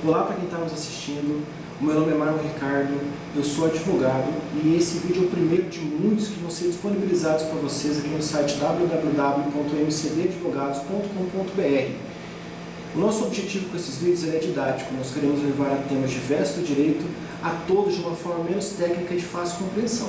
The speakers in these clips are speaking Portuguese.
Olá para quem está nos assistindo, o meu nome é Ricardo, eu sou advogado e esse vídeo é o primeiro de muitos que vão ser disponibilizados para vocês aqui no site www.mcdadvogados.com.br. O nosso objetivo com esses vídeos é didático, nós queremos levar a temas diversos do direito a todos de uma forma menos técnica e de fácil compreensão.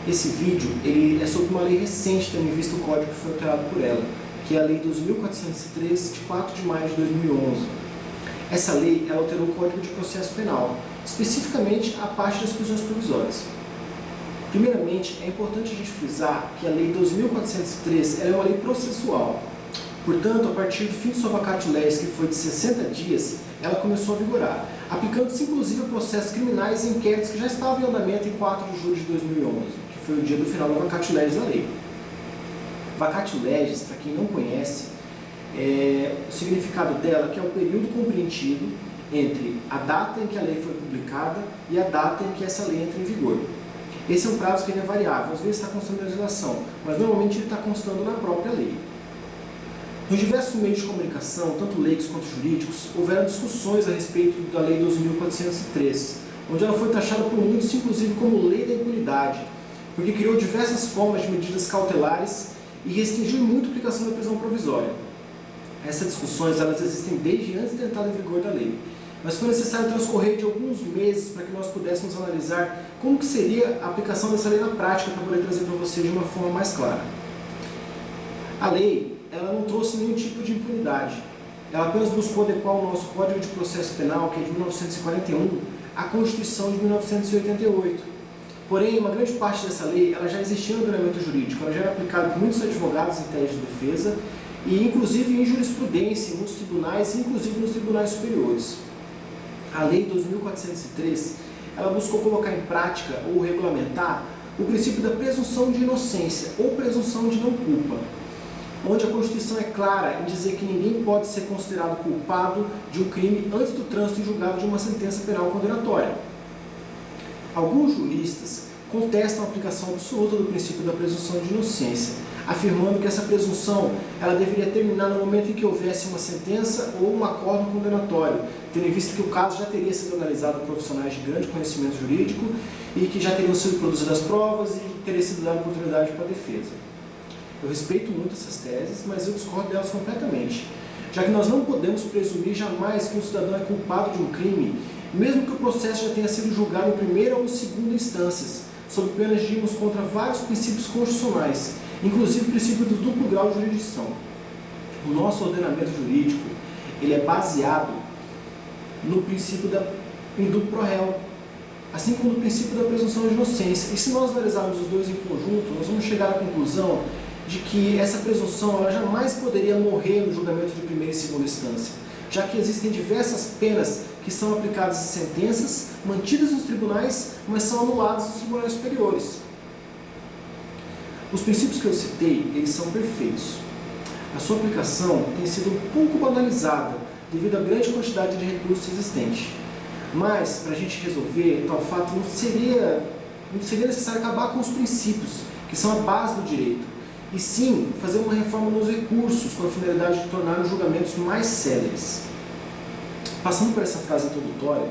Esse vídeo ele é sobre uma lei recente, tendo em vista o Código que foi alterado por ela, que é a Lei 2.403, de 4 de maio de 2011. Essa lei ela alterou o Código de Processo Penal, especificamente a parte das prisões provisórias. Primeiramente, é importante a gente frisar que a Lei 2.403 ela é uma lei processual. Portanto, a partir do fim de sua vacatio legis, que foi de 60 dias, ela começou a vigorar, aplicando-se inclusive a processos criminais e inquéritos que já estavam em andamento em 4 de julho de 2011, que foi o dia do final da vacatio legis da lei. Vacatio legis, para quem não conhece, o significado dela que é o período compreendido entre a data em que a lei foi publicada e a data em que essa lei entra em vigor. Esse é um prazo que ele é variável, às vezes está constando na legislação, mas normalmente ele está constando na própria lei. Nos diversos meios de comunicação, tanto leigos quanto jurídicos, houveram discussões a respeito da Lei 2.403, onde ela foi taxada por muitos, inclusive, como Lei da Impunidade, porque criou diversas formas de medidas cautelares e restringiu muito a aplicação da prisão provisória. Essas discussões elas existem desde antes da entrada em vigor da lei, mas foi necessário transcorrer de alguns meses para que nós pudéssemos analisar como que seria a aplicação dessa lei na prática para poder trazer para vocês de uma forma mais clara. A lei ela não trouxe nenhum tipo de impunidade, ela apenas buscou adequar o nosso Código de Processo Penal, que é de 1941, à Constituição de 1988. Porém, uma grande parte dessa lei ela já existia no ordenamento jurídico, ela já era aplicada por muitos advogados em tese de defesa, e inclusive em jurisprudência, em muitos tribunais, e inclusive nos tribunais superiores. A Lei 2.403, ela buscou colocar em prática ou regulamentar o princípio da presunção de inocência ou presunção de não culpa, onde a Constituição é clara em dizer que ninguém pode ser considerado culpado de um crime antes do trânsito em julgado de uma sentença penal condenatória. Alguns juristas contestam a aplicação absoluta do princípio da presunção de inocência, afirmando que essa presunção ela deveria terminar no momento em que houvesse uma sentença ou um acordo condenatório, tendo em vista que o caso já teria sido analisado por profissionais de grande conhecimento jurídico e que já teriam sido produzidas provas e teria sido dada oportunidade para a defesa. Eu respeito muito essas teses, mas eu discordo delas completamente, já que nós não podemos presumir jamais que um cidadão é culpado de um crime, mesmo que o processo já tenha sido julgado em primeira ou segunda instâncias, sob pena de irmos contra vários princípios constitucionais, inclusive o princípio do duplo grau de jurisdição. O nosso ordenamento jurídico ele é baseado no princípio da indúbio pro réu, assim como no princípio da presunção de inocência. E se nós analisarmos os dois em conjunto, nós vamos chegar à conclusão de que essa presunção ela jamais poderia morrer no julgamento de primeira e segunda instância, já que existem diversas penas que são aplicadas em sentenças, mantidas nos tribunais, mas são anuladas nos tribunais superiores. Os princípios que eu citei, eles são perfeitos. A sua aplicação tem sido um pouco banalizada devido à grande quantidade de recursos existente. Mas, para a gente resolver tal fato, não seria necessário acabar com os princípios, que são a base do direito, e sim fazer uma reforma nos recursos com a finalidade de tornar os julgamentos mais céleres. Passando por essa frase introdutória,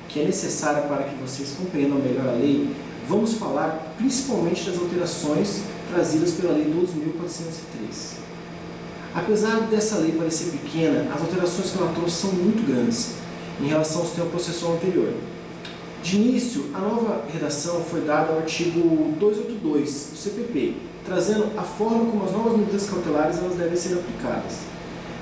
que é necessária para que vocês compreendam melhor a lei, vamos falar principalmente das alterações trazidas pela Lei 2.403. Apesar dessa lei parecer pequena, as alterações que ela trouxe são muito grandes em relação ao sistema processual anterior. De início, a nova redação foi dada ao artigo 282 do CPP, trazendo a forma como as novas medidas cautelares elas devem ser aplicadas.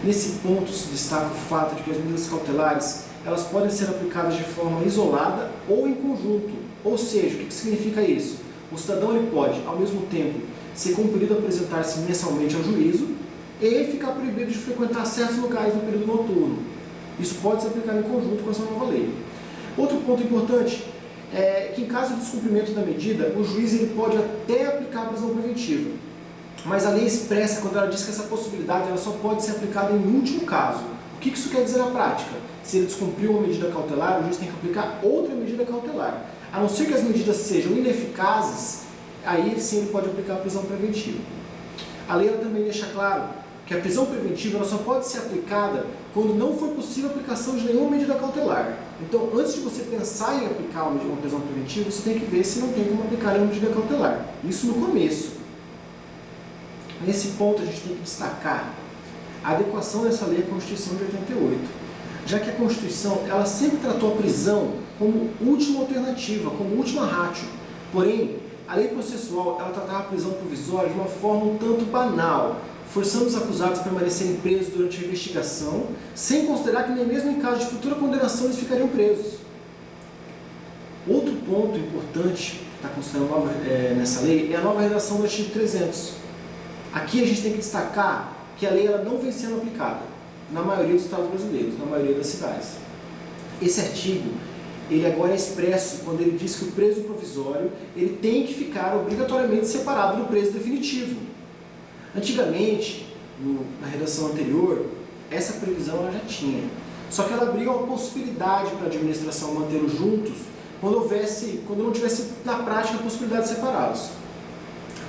Nesse ponto se destaca o fato de que as medidas cautelares elas podem ser aplicadas de forma isolada ou em conjunto. Ou seja, o que significa isso? O cidadão ele pode, ao mesmo tempo, ser compelido a apresentar-se mensalmente ao juízo e ficar proibido de frequentar certos locais no período noturno. Isso pode ser aplicado em conjunto com essa nova lei. Outro ponto importante é que, em caso de descumprimento da medida, o juiz ele pode até aplicar a prisão preventiva. Mas a lei expressa quando ela diz que essa possibilidade ela só pode ser aplicada em último caso. O que isso quer dizer na prática? Se ele descumpriu uma medida cautelar, o juiz tem que aplicar outra medida cautelar. A não ser que as medidas sejam ineficazes, aí sim ele pode aplicar a prisão preventiva. A lei ela também deixa claro que a prisão preventiva ela só pode ser aplicada quando não for possível a aplicação de nenhuma medida cautelar. Então, antes de você pensar em aplicar uma prisão preventiva, você tem que ver se não tem como aplicar nenhuma medida cautelar. Isso no começo. Nesse ponto, a gente tem que destacar a adequação dessa lei à Constituição de 88, já que a Constituição ela sempre tratou a prisão como última alternativa, como última ratio. Porém, a lei processual ela tratava a prisão provisória de uma forma um tanto banal, forçando os acusados a permanecerem presos durante a investigação, sem considerar que nem mesmo em caso de futura condenação eles ficariam presos. Outro ponto importante que está considerado nessa lei é a nova redação do artigo 300. Aqui a gente tem que destacar que a lei ela não vem sendo aplicada na maioria dos estados brasileiros, na maioria das cidades. Esse artigo ele agora é expresso quando ele diz que o preso provisório ele tem que ficar obrigatoriamente separado do preso definitivo. Antigamente, na redação anterior, essa previsão ela já tinha. Só que ela abria uma possibilidade para a administração mantê-los juntos quando não tivesse na prática a possibilidade de separá-los.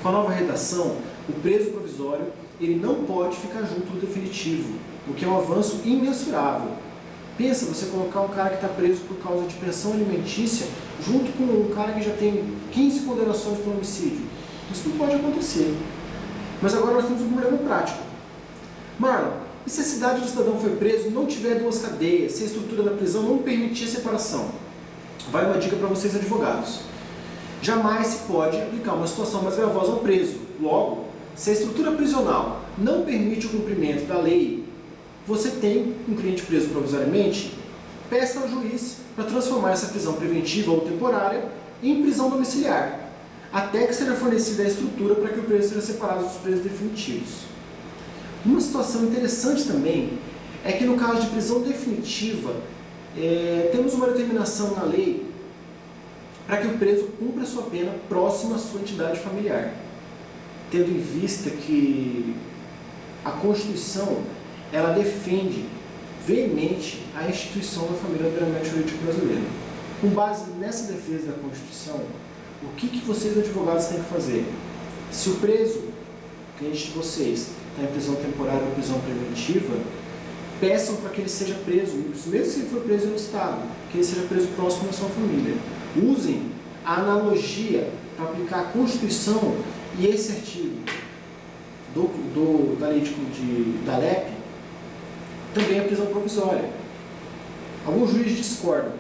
Com a nova redação, o preso provisório ele não pode ficar junto do definitivo, o que é um avanço imensurável. Pensa você colocar um cara que está preso por causa de pensão alimentícia junto com um cara que já tem 15 condenações por homicídio. Isso não pode acontecer. Mas agora nós temos um problema prático. Marlon, e se a cidade do cidadão foi preso e não tiver duas cadeias, se a estrutura da prisão não permitir a separação? Vai uma dica para vocês advogados. Jamais se pode aplicar uma situação mais gravosa ao preso. Logo, se a estrutura prisional não permite o cumprimento da lei, você tem um cliente preso provisoriamente, peça ao juiz para transformar essa prisão preventiva ou temporária em prisão domiciliar, até que seja fornecida a estrutura para que o preso seja separado dos presos definitivos. Uma situação interessante também é que no caso de prisão definitiva, temos uma determinação na lei para que o preso cumpra sua pena próximo à sua entidade familiar, tendo em vista que a Constituição ela defende veemente a instituição da família ordenamento jurídico brasileiro. Com base nessa defesa da Constituição, o que vocês advogados têm que fazer? Se o preso, cliente de vocês, está em prisão temporária ou prisão preventiva, peçam para que ele seja preso, mesmo se ele for preso em outro estado, que ele seja preso próximo da sua família. Usem a analogia para aplicar a Constituição e esse artigo da lei da LEP, também a prisão provisória. Alguns juízes discordam,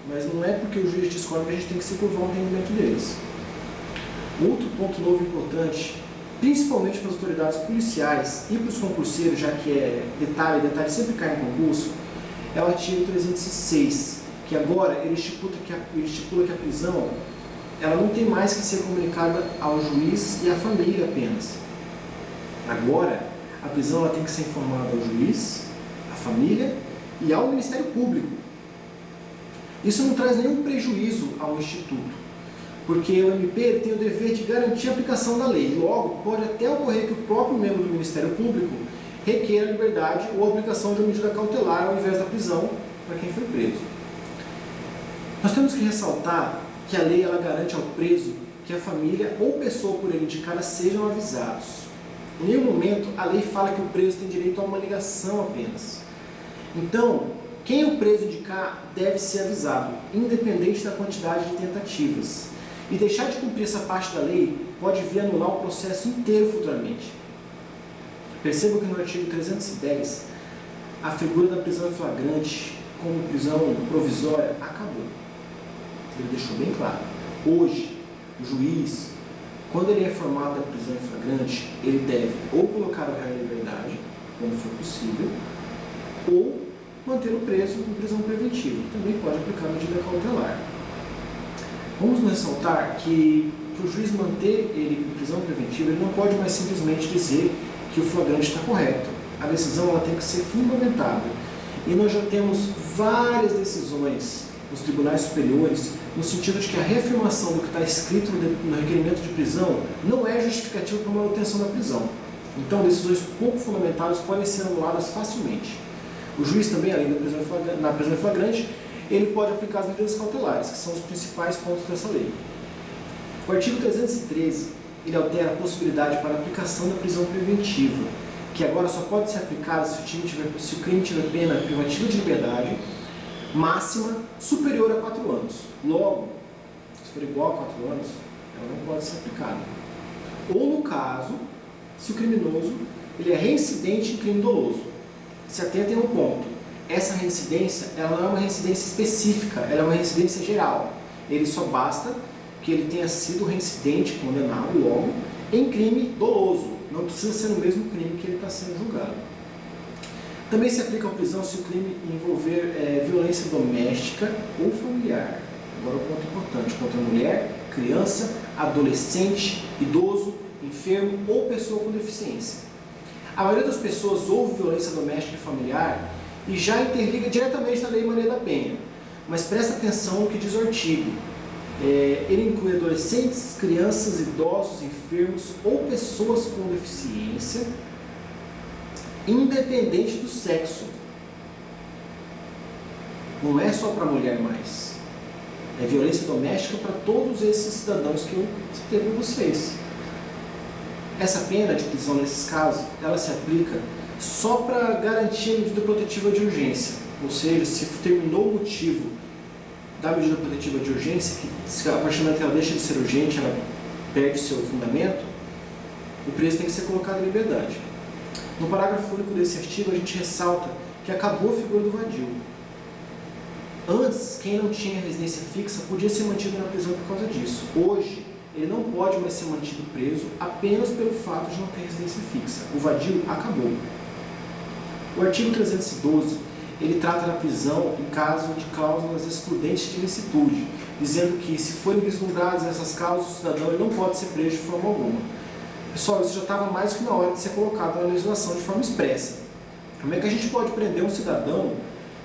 mas não é porque o juiz discorda que a gente tem que se curvar o entendimento deles. Outro ponto novo importante, principalmente para as autoridades policiais e para os concurseiros, já que detalhe sempre cai em concurso, é o artigo 306, que agora ele estipula que a prisão ela não tem mais que ser comunicada ao juiz e à família apenas. Agora, a prisão ela tem que ser informada ao juiz, à família e ao Ministério Público. Isso não traz nenhum prejuízo ao Instituto, porque o MP ele tem o dever de garantir a aplicação da lei. Logo, pode até ocorrer que o próprio membro do Ministério Público requeira a liberdade ou a aplicação de uma medida cautelar ao invés da prisão para quem foi preso. Nós temos que ressaltar que a lei ela garante ao preso que a família ou pessoa por ele indicada sejam avisados. Em nenhum momento a lei fala que o preso tem direito a uma ligação apenas. Então, quem o preso indicar deve ser avisado, independente da quantidade de tentativas. E deixar de cumprir essa parte da lei pode vir a anular o processo inteiro futuramente. Percebam que no artigo 310, a figura da prisão em flagrante como prisão provisória acabou. Ele deixou bem claro. Hoje, o juiz, quando ele é informado da prisão em flagrante, ele deve ou colocar o réu em liberdade, quando for possível, ou manter o preso em prisão preventiva. Também pode aplicar a medida cautelar. Vamos ressaltar que, para o juiz manter ele em prisão preventiva, ele não pode mais simplesmente dizer que o flagrante está correto. A decisão ela tem que ser fundamentada. E nós já temos várias decisões nos tribunais superiores, no sentido de que a reafirmação do que está escrito no requerimento de prisão não é justificativa para a manutenção da prisão. Então, decisões pouco fundamentadas podem ser anuladas facilmente. O juiz também, além da prisão em flagrante, ele pode aplicar as medidas cautelares, que são os principais pontos dessa lei. O artigo 313, ele altera a possibilidade para a aplicação da prisão preventiva. que agora só pode ser aplicada se o crime tiver pena privativa de liberdade máxima superior a 4 anos. Logo, se for igual a 4 anos, ela não pode ser aplicada. Ou no caso, se o criminoso ele é reincidente em crime doloso. Se atentem a um ponto. Essa reincidência, ela não é uma reincidência específica, ela é uma reincidência geral. Ele só basta que ele tenha sido reincidente, condenado logo, em crime doloso. Não precisa ser o mesmo crime que ele está sendo julgado. Também se aplica a prisão se o crime envolver violência doméstica ou familiar. Agora o ponto importante, contra mulher, criança, adolescente, idoso, enfermo ou pessoa com deficiência. A maioria das pessoas ouve violência doméstica e familiar e já interliga diretamente na Lei Maria da Penha. Mas presta atenção no que diz o artigo. Ele inclui adolescentes, crianças, idosos, enfermos ou pessoas com deficiência, independente do sexo. Não é só para mulher mais. É violência doméstica para todos esses cidadãos que eu citei para vocês. Essa pena de prisão nesses casos, ela se aplica só para garantir a medida protetiva de urgência. Ou seja, se terminou o motivo da medida protetiva de urgência, que a partir do momento que ela deixa de ser urgente, ela perde seu fundamento, o preso tem que ser colocado em liberdade. No parágrafo único desse artigo, a gente ressalta que acabou a figura do vadio. Antes, quem não tinha residência fixa podia ser mantido na prisão por causa disso. Hoje, ele não pode mais ser mantido preso apenas pelo fato de não ter residência fixa. O vadio acabou. O artigo 312, ele trata da prisão em caso de cláusulas excludentes de ilicitude, dizendo que, se forem vislumbradas essas cláusulas, o cidadão ele não pode ser preso de forma alguma. Pessoal, isso já estava mais que na hora de ser colocado na legislação de forma expressa. Como é que a gente pode prender um cidadão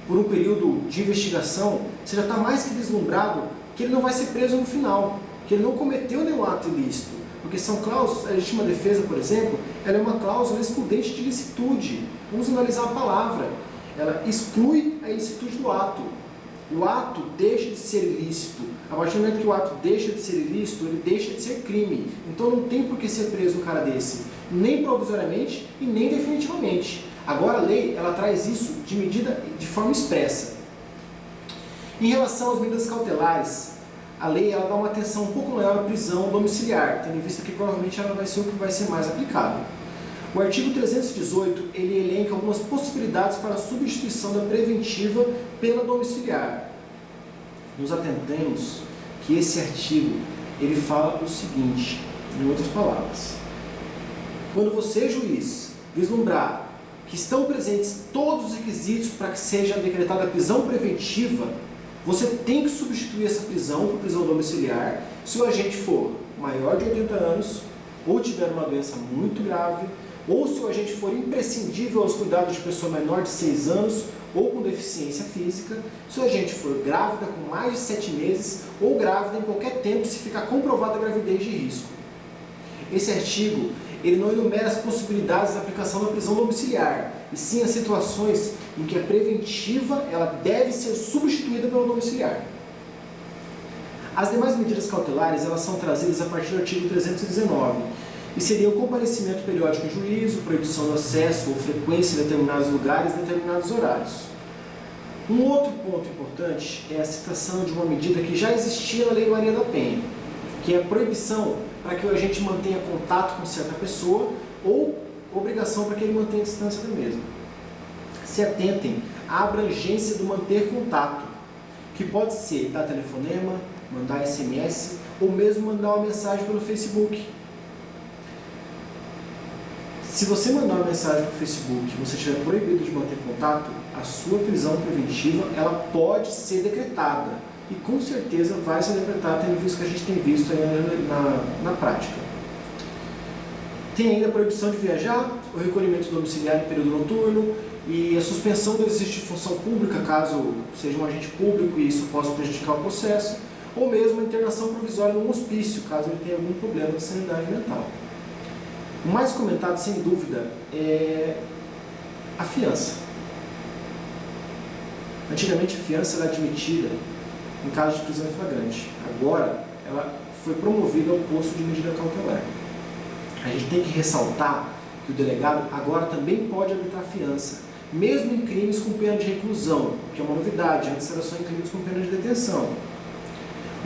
por um período de investigação se já está mais que vislumbrado que ele não vai ser preso no final, que ele não cometeu nenhum ato ilícito? Porque são cláusulas, a legítima defesa, por exemplo, ela é uma cláusula excludente de ilicitude. Vamos analisar a palavra. Ela exclui a ilicitude do ato. O ato deixa de ser ilícito. A partir do momento que o ato deixa de ser ilícito, ele deixa de ser crime. Então não tem por que ser preso um cara desse, nem provisoriamente e nem definitivamente. Agora a lei, ela traz isso de medida de forma expressa. Em relação às medidas cautelares, a lei ela dá uma atenção um pouco maior à prisão domiciliar, tendo em vista que provavelmente ela vai ser o que vai ser mais aplicado. O artigo 318, ele elenca algumas possibilidades para a substituição da preventiva pela domiciliar. Nos atentemos que esse artigo, ele fala o seguinte, em outras palavras. Quando você, juiz, vislumbrar que estão presentes todos os requisitos para que seja decretada a prisão preventiva, você tem que substituir essa prisão por prisão domiciliar se o agente for maior de 80 anos, ou tiver uma doença muito grave, ou se o agente for imprescindível aos cuidados de pessoa menor de 6 anos ou com deficiência física, se o agente for grávida com mais de 7 meses ou grávida em qualquer tempo se ficar comprovada a gravidez de risco. Esse artigo ele não enumera as possibilidades da aplicação da prisão domiciliar, e sim as situações em que a preventiva ela deve ser substituída pela domiciliar. As demais medidas cautelares elas são trazidas a partir do artigo 319, e seriam o comparecimento periódico em juízo, proibição do acesso ou frequência em determinados lugares e determinados horários. Um outro ponto importante é a citação de uma medida que já existia na Lei Maria da Penha, que é a proibição para que o agente mantenha contato com certa pessoa ou obrigação para que ele mantenha a distância da mesma. Se atentem à abrangência do manter contato, que pode ser dar telefonema, mandar SMS ou mesmo mandar uma mensagem pelo Facebook. Se você mandar uma mensagem pelo Facebook e você estiver proibido de manter contato, a sua prisão preventiva ela pode ser decretada. E com certeza vai ser decretada, tendo visto que a gente tem visto aí na prática. Tem ainda a proibição de viajar, o recolhimento domiciliar em período noturno e a suspensão do exercício de função pública, caso seja um agente público e isso possa prejudicar o processo, ou mesmo a internação provisória num hospício, caso ele tenha algum problema de sanidade mental. O mais comentado, sem dúvida, é a fiança. Antigamente a fiança era admitida em caso de prisão em flagrante. Agora, ela foi promovida ao posto de medida cautelar. A gente tem que ressaltar que o delegado agora também pode arbitrar fiança, mesmo em crimes com pena de reclusão, que é uma novidade, antes era só em crimes com pena de detenção.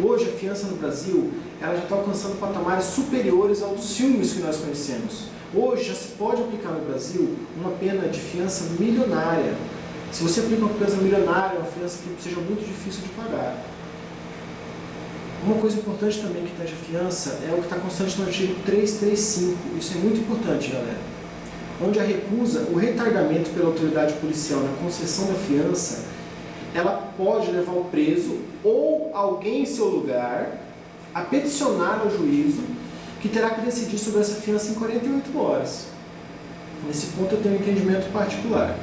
Hoje a fiança no Brasil ela já está alcançando patamares superiores ao dos filmes que nós conhecemos. Hoje já se pode aplicar no Brasil uma pena de fiança milionária. Se você aplica uma pena milionária, uma fiança que seja muito difícil de pagar. Uma coisa importante também que tange a fiança é o que está constante no artigo 335. Isso é muito importante, galera. Onde a recusa, o retardamento pela autoridade policial na concessão da fiança, ela pode levar o preso ou alguém em seu lugar a peticionar ao juízo que terá que decidir sobre essa fiança em 48 horas. Nesse ponto eu tenho um entendimento particular.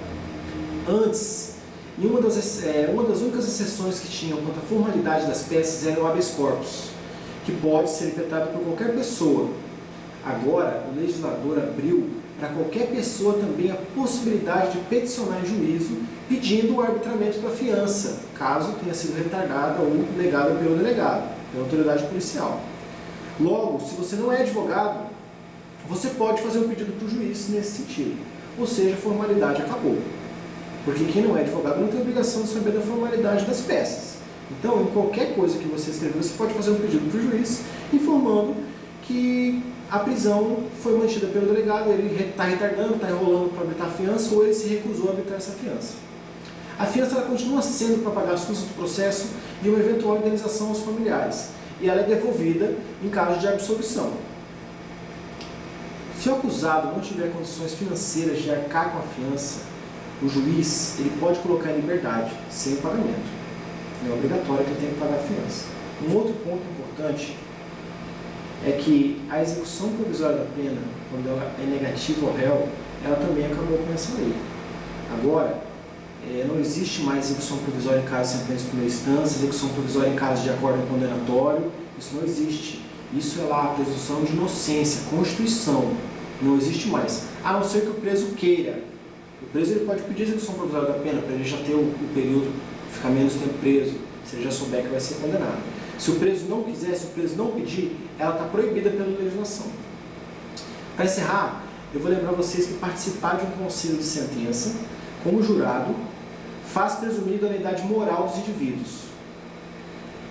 Antes, uma das únicas exceções que tinham quanto à formalidade das peças era o habeas corpus, que pode ser impetado por qualquer pessoa. Agora, o legislador abriu para qualquer pessoa também a possibilidade de peticionar em juízo pedindo o arbitramento da fiança, caso tenha sido retardada ou negada pelo delegado, pela autoridade policial. Logo, se você não é advogado, você pode fazer um pedido para o juiz nesse sentido. Ou seja, a formalidade acabou. Porque quem não é advogado não tem obrigação de saber da formalidade das peças. Então, em qualquer coisa que você escrever, você pode fazer um pedido para o juiz informando que a prisão foi mantida pelo delegado, ele está retardando, está enrolando para arbitrar a fiança ou ele se recusou a arbitrar essa fiança. A fiança ela continua sendo para pagar as custas do processo e uma eventual indenização aos familiares. E ela é devolvida em caso de absolvição. Se o acusado não tiver condições financeiras de arcar com a fiança, o juiz ele pode colocar em liberdade, sem pagamento. É obrigatório que ele tenha que pagar a fiança. Um outro ponto importante é que a execução provisória da pena, quando ela é negativa ao réu, ela também acabou com essa lei. Agora, não existe mais execução provisória em caso de sentença de primeira instância, execução provisória em caso de acordo condenatório, isso não existe. Isso é lá a presunção de inocência, Constituição, não existe mais. A não ser que o preso queira. O preso ele pode pedir execução provisória da pena para ele já ter o período, ficar menos tempo preso, se ele já souber que vai ser condenado. Se o preso não quiser, se o preso não pedir, ela está proibida pela legislação. Para encerrar, eu vou lembrar vocês que participar de um conselho de sentença, como jurado, faz presumir a idoneidade moral dos indivíduos.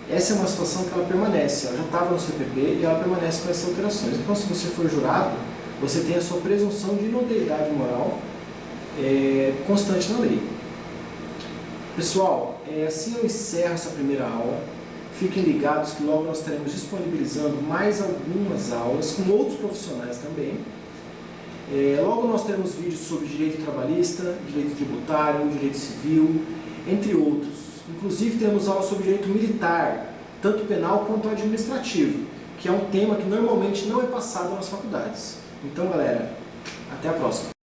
Essa é uma situação que ela permanece, ela já estava no CPP e ela permanece com essas alterações. Então, se você for jurado, você tem a sua presunção de idoneidade moral constante na lei. Pessoal, assim eu encerro essa primeira aula. Fiquem ligados que logo nós estaremos disponibilizando mais algumas aulas com outros profissionais também. Logo nós teremos vídeos sobre direito trabalhista, direito tributário, direito civil, entre outros. Inclusive temos aulas sobre direito militar, tanto penal quanto administrativo, que é um tema que normalmente não é passado nas faculdades. Então, galera, até a próxima.